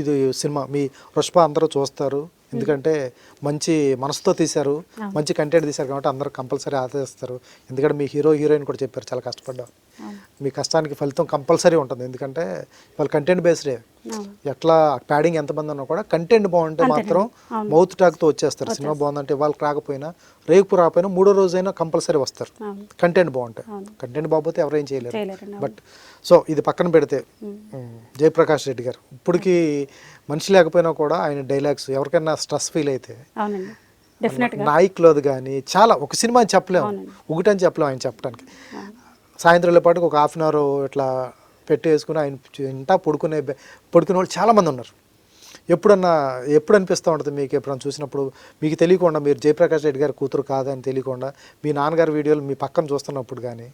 ఇది సినిమా మీ పుష్ప అందరూ చూస్తారు, ఎందుకంటే మంచి మనసుతో తీశారు, మంచి కంటెంట్ తీశారు కాబట్టి అందరూ కంపల్సరీ ఆదరిస్తారు. ఎందుకంటే మీ హీరో హీరోయిన్ కూడా చెప్పారు చాలా కష్టపడ్డారు, మీ కష్టానికి ఫలితం కంపల్సరీ ఉంటుంది. ఎందుకంటే వాళ్ళు కంటెంట్ బేస్డే, ఎట్లా ప్యాడింగ్ ఎంతమంది ఉన్నా కూడా కంటెంట్ బాగుంటే మాత్రం మౌత్ టాక్తో వచ్చేస్తారు. సినిమా బాగుందంటే వాళ్ళకి రాకపోయినా రేపు రాకపోయినా మూడో రోజైనా కంపల్సరీ వస్తారు, కంటెంట్ బాగుంటే. కంటెంట్ బాగోతే ఎవరేం చేయలేరు. బట్ సో ఇది పక్కన పెడితే జయప్రకాష్ రెడ్డి గారు ఇప్పటికీ మనిషి లేకపోయినా కూడా ఆయన డైలాగ్స్ ఎవరికైనా స్ట్రెస్ ఫీల్ అయితే నాయకులది కానీ చాలా ఒక సినిమా అని చెప్పలేము, ఒకటని చెప్పలేము ఆయన చెప్పడానికి. సాయంత్రం పాటుకు ఒక హాఫ్ అన్ అవర్ ఇట్లా పెట్టేసుకుని ఆయన ఇంటా పడుకునే వాళ్ళు చాలామంది ఉన్నారు. ఎప్పుడు అనిపిస్తూ ఉంటుంది మీకు ఎప్పుడైనా చూసినప్పుడు, మీకు తెలియకుండా, మీరు జయప్రకాష్ రెడ్డి గారి కూతురు కాదని తెలియకుండా మీ నాన్నగారి వీడియోలు మీ పక్కన చూస్తున్నప్పుడు కానీ,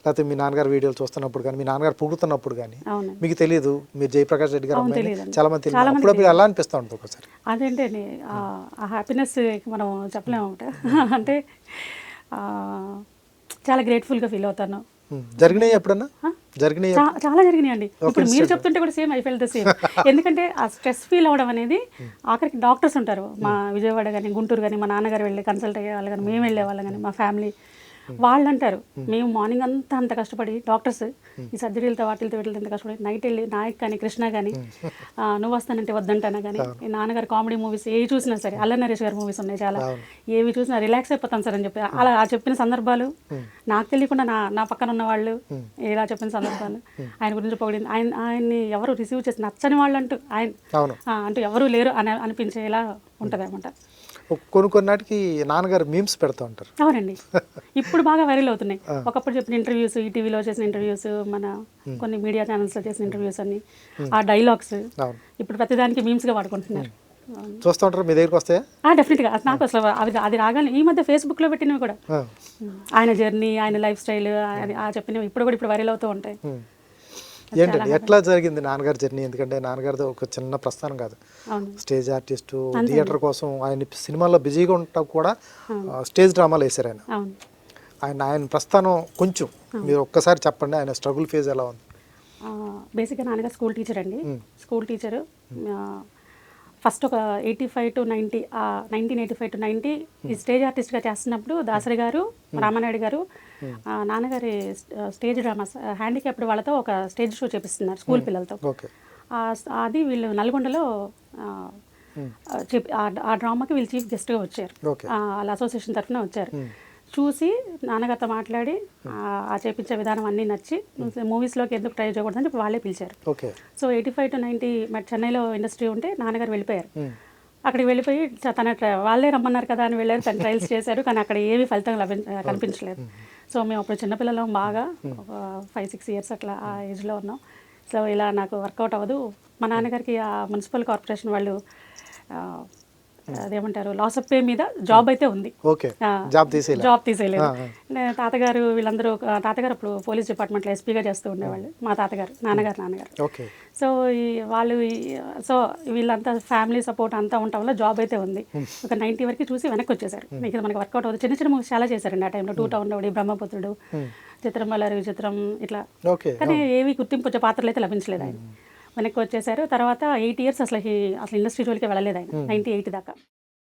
లేకపోతే మీ నాన్నగారి వీడియోలు చూస్తున్నప్పుడు కానీ, మీ నాన్నగారు పొగుడుతున్నప్పుడు కానీ మీకు తెలియదు మీరు జయప్రకాష్ రెడ్డి గారు చాలా మంది తెలియదు. అప్పుడు మీరు ఎలా అనిపిస్తూ ఉంటుంది ఒకసారి? అదేంటే ఆ హ్యాపీనెస్ మనం చెప్పలేము అంటే చాలా గ్రేట్ఫుల్గా ఫీల్ అవుతాను. జరిగినాయి ఎప్పుడన్నా? చాలా జరిగినాయి అండి. ఇప్పుడు మీరు చెప్తుంటే కూడా same I feel the same. ఎందుకంటే ఆ స్ట్రెస్ ఫీల్ అవ్వడం అనేది ఆఖరికి డాక్టర్స్ ఉంటారు మా విజయవాడ కానీ గుంటూరు కానీ, మా నాన్నగారు వెళ్ళి కన్సల్ట్ అయ్యే వాళ్ళు కానీ, మేము వెళ్ళే వాళ్ళం కానీ, మా ఫ్యామిలీ వాళ్ళు అంటారు, మేము మార్నింగ్ అంత కష్టపడి డాక్టర్స్ ఈ సర్జరీలతో వాటితో ఎంత కష్టపడి నైట్ వెళ్ళి నాయక్ కానీ కృష్ణ కానీ నువ్వు వస్తానంటే వద్దంటానా కానీ, ఈ నాన్నగారు కామెడీ మూవీస్ ఏవి చూసినా సరే, అల్ల నరేష్ గారి మూవీస్ ఉన్నాయి చాలా, ఏవి చూసినా రిలాక్స్ అయిపోతాను సార్ అని చెప్పి అలా చెప్పిన సందర్భాలు నాకు తెలియకుండా నా పక్కన ఉన్న వాళ్ళు ఇలా చెప్పిన సందర్భాలు, ఆయన గురించి పొగిడింది, ఆయన్ని ఎవరు రిసీవ్ చేసి నచ్చని వాళ్ళు అంటూ అంటూ ఎవరు లేరు అని అనిపించేలా ఉంటుంది అనమాట. కొన్నిటికి నాన్నగారు మీమ్స్ పెడతా ఉంటారు. అవునండి, ఇప్పుడు బాగా వైరల్ అవుతున్నాయి. ఒకప్పుడు చెప్పిన ఇంటర్వ్యూస్, ఈటీవీలో చేసిన ఇంటర్వ్యూస్, మన కొన్ని మీడియా ఛానల్స్లో చేసిన ఇంటర్వ్యూస్ అన్ని, ఆ డైలాగ్స్ ఇప్పుడు ప్రతిదానికి మీమ్స్గా వాడుకుంటున్నారు. చూస్తూ ఉంటారు, మీ దగ్గరికి వస్తాయా? డెఫినెట్గా. నాకు అసలు అది రాగానే ఈ మధ్య ఫేస్బుక్లో పెట్టినవి కూడా ఆయన జర్నీ, ఆయన లైఫ్ స్టైల్ చెప్పినవి ఇప్పుడు వైరల్ అవుతూ ఉంటాయి. ఏంటండి ఎట్లా జరిగింది నాన్నగారి జర్నీ? ఎందుకంటే నాన్నగారితో ఒక చిన్న ప్రస్థానం కాదు, స్టేజ్ ఆర్టిస్టు, థియేటర్ కోసం ఆయన సినిమాల్లో బిజీగా ఉంటా కూడా స్టేజ్ డ్రామాలు వేశారు ఆయన ప్రస్థానం కొంచెం మీరు ఒక్కసారి చెప్పండి, ఆయన స్ట్రగుల్ ఫేజ్ ఎలా ఉంది? బేసిక్గా నాన్నగారు స్కూల్ టీచర్ అండి. స్కూల్ టీచరు ఫస్ట్ ఒక 1985 to 90 ఈ స్టేజ్ ఆర్టిస్ట్గా చేస్తున్నప్పుడు దాసరి గారు, రామానాయుడు గారు నాన్నగారి స్టేజ్ డ్రామాస్ హ్యాండిక్యాప్డ్ వాళ్ళతో ఒక స్టేజ్ షో చేపిస్తున్నారు స్కూల్ పిల్లలతో. అది వీళ్ళు నల్గొండలో ఆ డ్రామాకి వీళ్ళు చీఫ్ గెస్ట్గా వచ్చారు, వాళ్ళ అసోసియేషన్ తరఫున వచ్చారు. చూసి నాన్నగారితో మాట్లాడి ఆ చేపించే విధానం అన్నీ నచ్చి మూవీస్లోకి ఎందుకు ట్రై చేయకూడదని చెప్పి వాళ్ళే పిలిచారు. సో 1985 to 90 చెన్నైలో ఇండస్ట్రీ ఉంటే నాన్నగారు వెళ్ళిపోయారు. అక్కడికి వెళ్ళిపోయి వాళ్ళే రమ్మన్నారు కదా అని వెళ్ళారు, తను ట్రయల్స్ చేశారు, కానీ అక్కడ ఏమీ ఫలితం కనిపించలేదు. సో మేము అప్పుడు చిన్నపిల్లలం, బాగా 5-6 years అట్లా ఆ ఏజ్లో ఉన్నాం. సో ఇలా నాకు వర్కౌట్ అవ్వదు. మా నాన్నగారికి ఆ మున్సిపల్ కార్పొరేషన్ వాళ్ళు అదేమంటారు లాస్ ఆఫ్ పే మీద జాబ్ అయితే ఉంది, జాబ్ తీసేయలేదు. తాతగారు వీళ్ళందరూ, తాతగారు అప్పుడు పోలీస్ డిపార్ట్మెంట్లో ఎస్పీగా చేస్తూ ఉండేవాళ్ళు, మా తాతగారు నాన్నగారు. సో సో వీళ్ళంతా ఫ్యామిలీ సపోర్ట్ అంతా ఉండటం వల్ల జాబ్ అయితే ఉంది. ఒక 90 వరకు చూసి వెనక్కి వచ్చేసారు. మీకు మనకి వర్కౌట్ అవుతుంది. చిన్న చిన్న మూవీస్ చాలా చేశారండి ఆ టైంలో. 2000 బ్రహ్మపుత్రుడు, చిత్రం వల్ల చిత్రం ఇట్లా, కానీ ఏవి గుర్తింపు వచ్చే పాత్రలు అయితే లభించలేదు. ఆయన వెనక్కి వచ్చేసారు. తర్వాత 8 years అసలు ఇండస్ట్రీ జోలికి వెళ్ళలేదు ఆయన, 98 దాకా.